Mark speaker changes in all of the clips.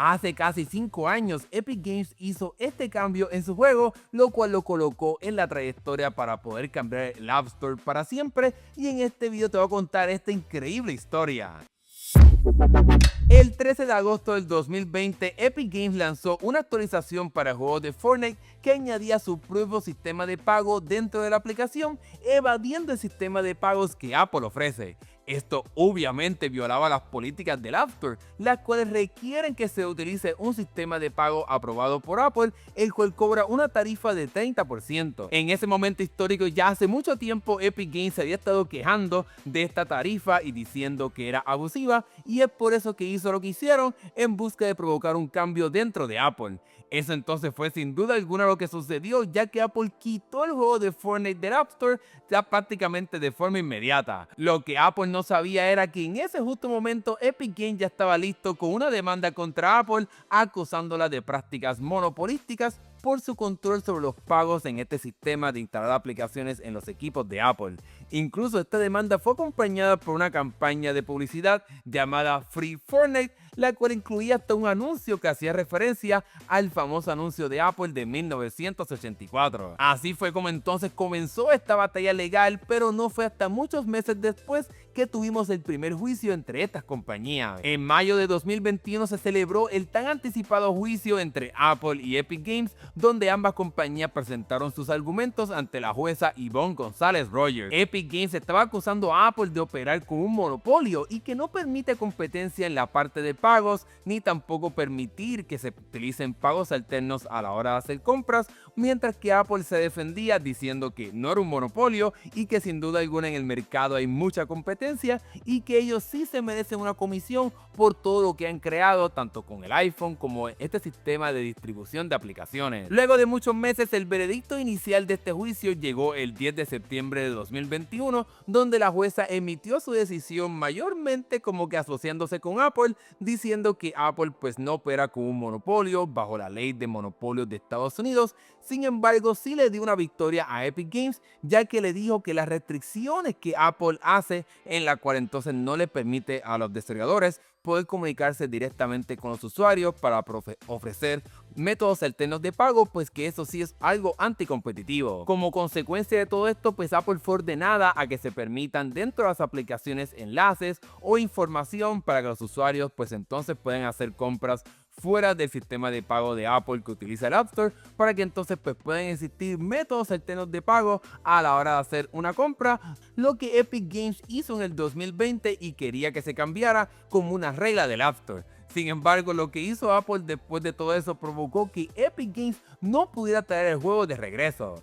Speaker 1: Hace casi 5 años, Epic Games hizo este cambio en su juego, lo cual lo colocó en la trayectoria para poder cambiar el App Store para siempre, y en este video te voy a contar esta increíble historia. El 13 de agosto del 2020, Epic Games lanzó una actualización para el juego de Fortnite que añadía su propio sistema de pago dentro de la aplicación, evadiendo el sistema de pagos que Apple ofrece. Esto obviamente violaba las políticas del App Store, las cuales requieren que se utilice un sistema de pago aprobado por Apple, el cual cobra una tarifa de 30%. En ese momento histórico, ya hace mucho tiempo, Epic Games se había estado quejando de esta tarifa y diciendo que era abusiva, y es por eso que hizo lo que hicieron en busca de provocar un cambio dentro de Apple. Eso entonces fue sin duda alguna lo que sucedió, ya que Apple quitó el juego de Fortnite del App Store ya prácticamente de forma inmediata. Lo que Apple no sabía era que en ese justo momento Epic Games ya estaba listo con una demanda contra Apple, acusándola de prácticas monopolísticas por su control sobre los pagos en este sistema de instalar aplicaciones en los equipos de Apple. Incluso esta demanda fue acompañada por una campaña de publicidad llamada Free Fortnite, la cual incluía hasta un anuncio que hacía referencia al famoso anuncio de Apple de 1984. Así fue como entonces comenzó esta batalla legal, pero no fue hasta muchos meses después que tuvimos el primer juicio entre estas compañías. En mayo de 2021 se celebró el tan anticipado juicio entre Apple y Epic Games, donde ambas compañías presentaron sus argumentos ante la jueza Yvonne González Rogers. Epic Games estaba acusando a Apple de operar con un monopolio y que no permite competencia en la parte de pagos, ni tampoco permitir que se utilicen pagos alternos a la hora de hacer compras, mientras que Apple se defendía diciendo que no era un monopolio y que sin duda alguna en el mercado hay mucha competencia y que ellos sí se merecen una comisión por todo lo que han creado tanto con el iPhone como este sistema de distribución de aplicaciones. Luego de muchos meses, el veredicto inicial de este juicio llegó el 10 de septiembre de 2021, donde la jueza emitió su decisión mayormente como que asociándose con Apple, diciendo que Apple pues no opera con un monopolio bajo la ley de monopolios de Estados Unidos. Sin embargo, sí le dio una victoria a Epic Games, ya que le dijo que las restricciones que Apple hace, en la cual entonces no le permite a los desarrolladores poder comunicarse directamente con los usuarios para ofrecer métodos alternos de pago, pues que eso sí es algo anticompetitivo. Como consecuencia de todo esto, pues Apple fue ordenada a que se permitan dentro de las aplicaciones enlaces o información para que los usuarios pues entonces puedan hacer compras fuera del sistema de pago de Apple que utiliza el App Store, para que entonces pues puedan existir métodos alternos de pago a la hora de hacer una compra, lo que Epic Games hizo en el 2020 y quería que se cambiara como una regla del App Store. Sin embargo, lo que hizo Apple después de todo eso provocó que Epic Games no pudiera traer el juego de regreso.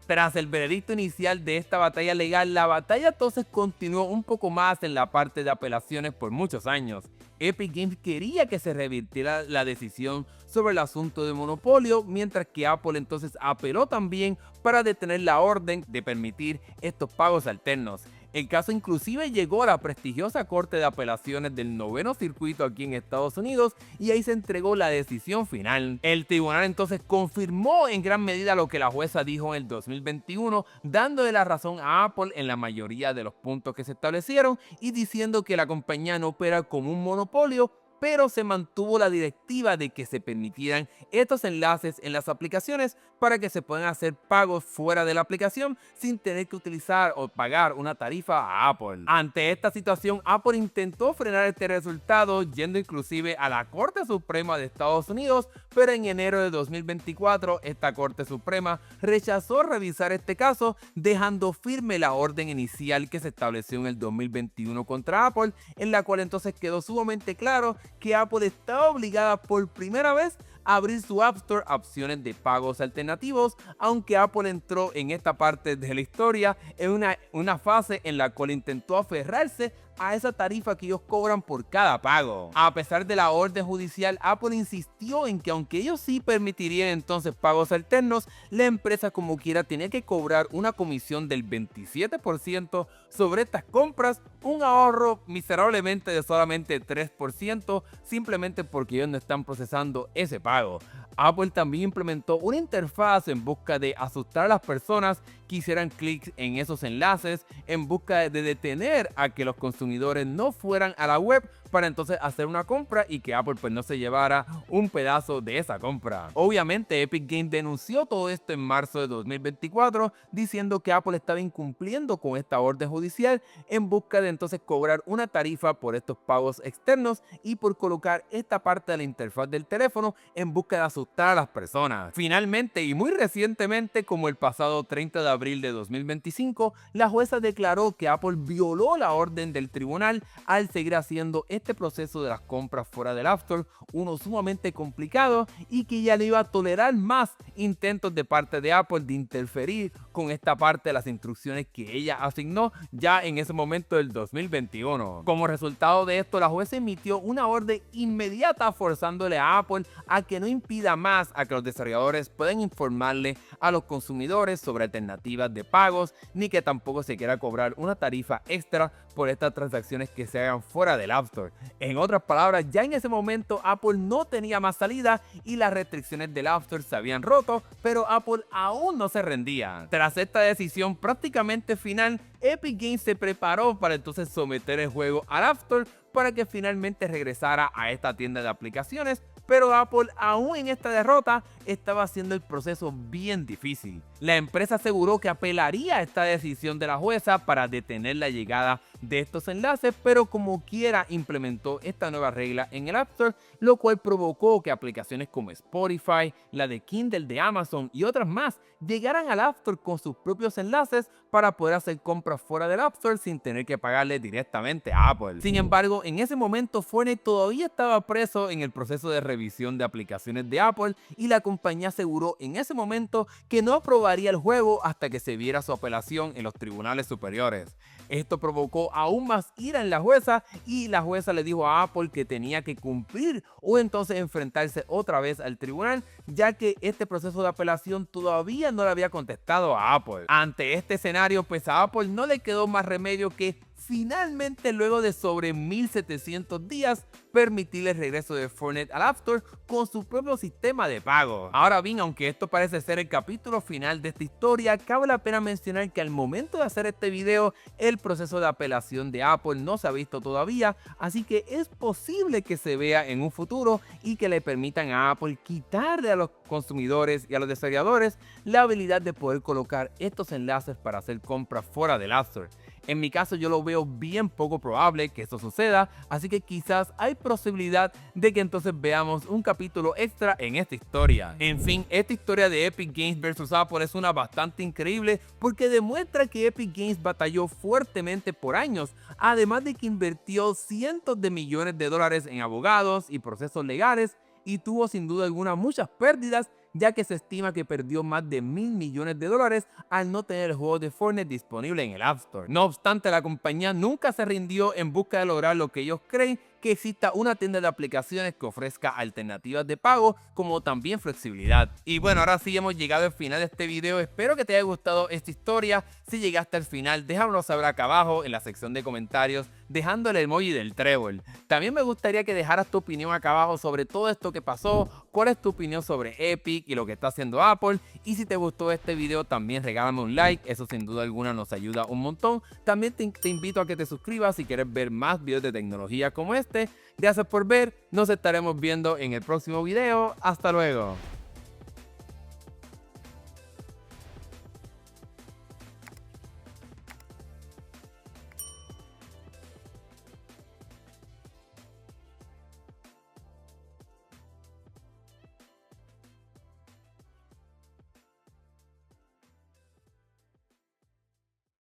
Speaker 1: Tras el veredicto inicial de esta batalla legal, la batalla entonces continuó un poco más en la parte de apelaciones por muchos años. Epic Games quería que se revirtiera la decisión sobre el asunto de monopolio, mientras que Apple entonces apeló también para detener la orden de permitir estos pagos alternos. El caso inclusive llegó a la prestigiosa Corte de Apelaciones del Noveno Circuito aquí en Estados Unidos, y ahí se entregó la decisión final. El tribunal entonces confirmó en gran medida lo que la jueza dijo en el 2021, dándole la razón a Apple en la mayoría de los puntos que se establecieron y diciendo que la compañía no opera como un monopolio, pero se mantuvo la directiva de que se permitieran estos enlaces en las aplicaciones para que se puedan hacer pagos fuera de la aplicación sin tener que utilizar o pagar una tarifa a Apple. Ante esta situación, Apple intentó frenar este resultado yendo inclusive a la Corte Suprema de Estados Unidos, pero en enero de 2024 esta Corte Suprema rechazó revisar este caso, dejando firme la orden inicial que se estableció en el 2021 contra Apple, en la cual entonces quedó sumamente claro que Apple estaba obligada por primera vez a abrir su App Store a opciones de pagos alternativos, aunque Apple entró en esta parte de la historia en una fase en la cual intentó aferrarse a esa tarifa que ellos cobran por cada pago. A pesar de la orden judicial, Apple insistió en que aunque ellos sí permitirían entonces pagos alternos, la empresa como quiera tenía que cobrar una comisión del 27% sobre estas compras, un ahorro miserablemente de solamente 3%, simplemente porque ellos no están procesando ese pago. Apple también implementó una interfaz en busca de asustar a las personas que hicieran clics en esos enlaces, en busca de detener a que los consumidores no fueran a la web para entonces hacer una compra y que Apple pues no se llevara un pedazo de esa compra. Obviamente Epic Games denunció todo esto en marzo de 2024 diciendo que Apple estaba incumpliendo con esta orden judicial en busca de entonces cobrar una tarifa por estos pagos externos y por colocar esta parte de la interfaz del teléfono en busca de asustar a las personas. Finalmente y muy recientemente, como el pasado 30 de abril de 2025, la jueza declaró que Apple violó la orden del tribunal al seguir haciendo este proceso de las compras fuera del App Store uno sumamente complicado y que ya no iba a tolerar más intentos de parte de Apple de interferir con esta parte de las instrucciones que ella asignó ya en ese momento del 2021. Como resultado de esto, la jueza emitió una orden inmediata forzándole a Apple a que no impida más a que los desarrolladores puedan informarle a los consumidores sobre alternativas de pagos, ni que tampoco se quiera cobrar una tarifa extra por estas transacciones que se hagan fuera del App Store. En otras palabras, ya en ese momento Apple no tenía más salida y las restricciones del App Store se habían roto, pero Apple aún no se rendía. Tras esta decisión prácticamente final, Epic Games se preparó para entonces someter el juego al App Store para que finalmente regresara a esta tienda de aplicaciones, pero Apple aún en esta derrota estaba haciendo el proceso bien difícil. La empresa aseguró que apelaría a esta decisión de la jueza para detener la llegada de estos enlaces, pero como quiera implementó esta nueva regla en el App Store, lo cual provocó que aplicaciones como Spotify, la de Kindle de Amazon y otras más llegaran al App Store con sus propios enlaces para poder hacer compras fuera del App Store sin tener que pagarle directamente a Apple. Sin embargo, en ese momento Fortnite todavía estaba preso en el proceso de revisión de aplicaciones de Apple y la compañía aseguró en ese momento que no aprobaría el juego hasta que se viera su apelación en los tribunales superiores. Esto provocó aún más ira en la jueza y la jueza le dijo a Apple que tenía que cumplir o entonces enfrentarse otra vez al tribunal, ya que este proceso de apelación todavía no le había contestado a Apple. Ante este escenario, pues a Apple no le quedó más remedio que finalmente, luego de sobre 1700 días, permitirle el regreso de Fortnite al App Store con su propio sistema de pago. Ahora bien, aunque esto parece ser el capítulo final de esta historia, cabe la pena mencionar que al momento de hacer este video, el proceso de apelación de Apple no se ha visto todavía, así que es posible que se vea en un futuro y que le permitan a Apple quitarle a los consumidores y a los desarrolladores la habilidad de poder colocar estos enlaces para hacer compras fuera del App Store. En mi caso yo lo veo bien poco probable que esto suceda, así que quizás hay posibilidad de que entonces veamos un capítulo extra en esta historia. En fin, esta historia de Epic Games vs Apple es una bastante increíble porque demuestra que Epic Games batalló fuertemente por años, además de que invirtió cientos de millones de dólares en abogados y procesos legales y tuvo sin duda alguna muchas pérdidas, ya que se estima que perdió más de $1.000 millones al no tener el juego de Fortnite disponible en el App Store. No obstante, la compañía nunca se rindió en busca de lograr lo que ellos creen, que exista una tienda de aplicaciones que ofrezca alternativas de pago como también flexibilidad. Y bueno, ahora sí hemos llegado al final de este video. Espero que te haya gustado esta historia. Si llegaste al final, déjamelo saber acá abajo en la sección de comentarios dejando el emoji del trébol. También me gustaría que dejaras tu opinión acá abajo sobre todo esto que pasó, cuál es tu opinión sobre Epic y lo que está haciendo Apple, y si te gustó este video también regálame un like, eso sin duda alguna nos ayuda un montón. También te invito a que te suscribas si quieres ver más videos de tecnología como este. Gracias por ver, nos estaremos viendo en el próximo video, hasta luego.